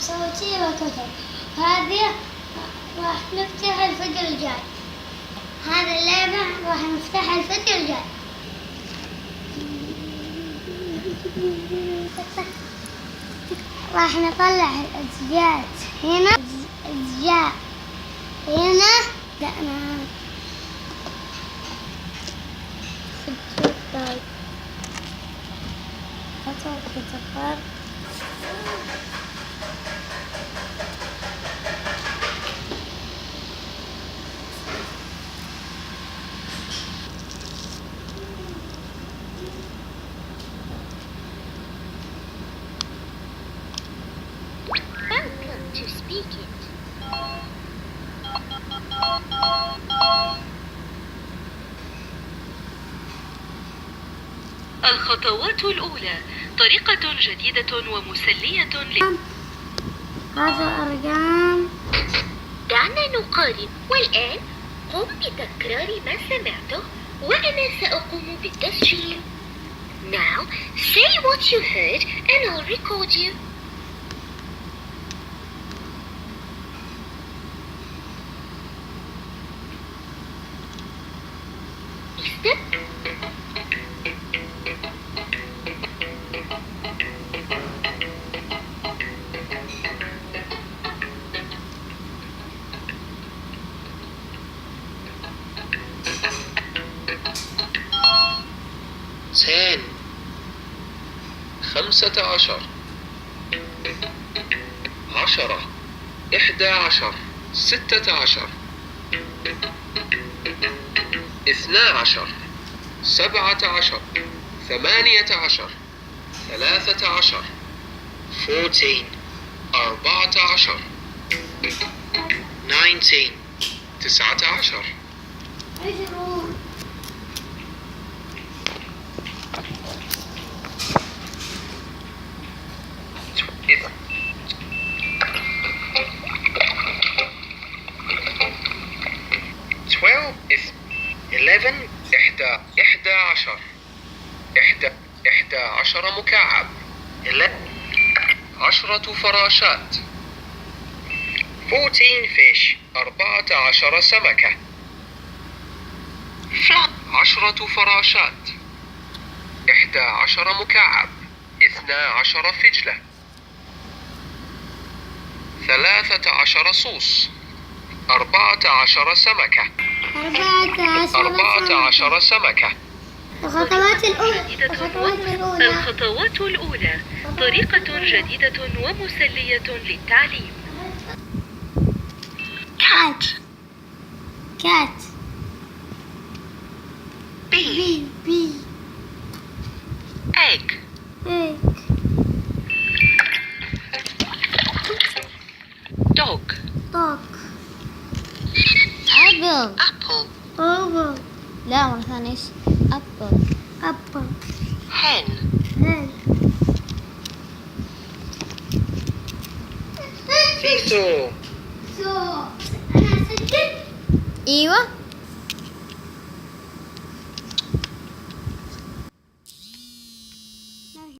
صوتي وكتب. هذه راح نفتح الفيديو الجاي. هذه اللعبة راح نفتحها الفيديو الجاي. راح نطلع الأزجاج هنا. أزجاج هنا. بدأنا كتفر. Welcome to Speak It. الخطوات الأولى طريقة جديدة ومسلية هذا أرقام. دعنا نقارن، والآن قم بتكرار ما سمعته وأنا سأقوم بالتسجيل. Now say what you heard and I'll record you. Step. سين 15 10 11 16 12 17 18 13 14 14 19 19 20. 12 is 11 11 11 مكعب 10 فراشات 14 fish 14 سمكة 10 فراشات 11 مكعب 12 فجلة 13 صوص 14 سمكة 14 سمكة. الخطوات الأولى طريقة جديدة ومسلية للتعليم. cat cat bee bee egg egg dog dog apple apple لا مرة ثانية ايش apple hen سيسو أنا أسجل. ايوه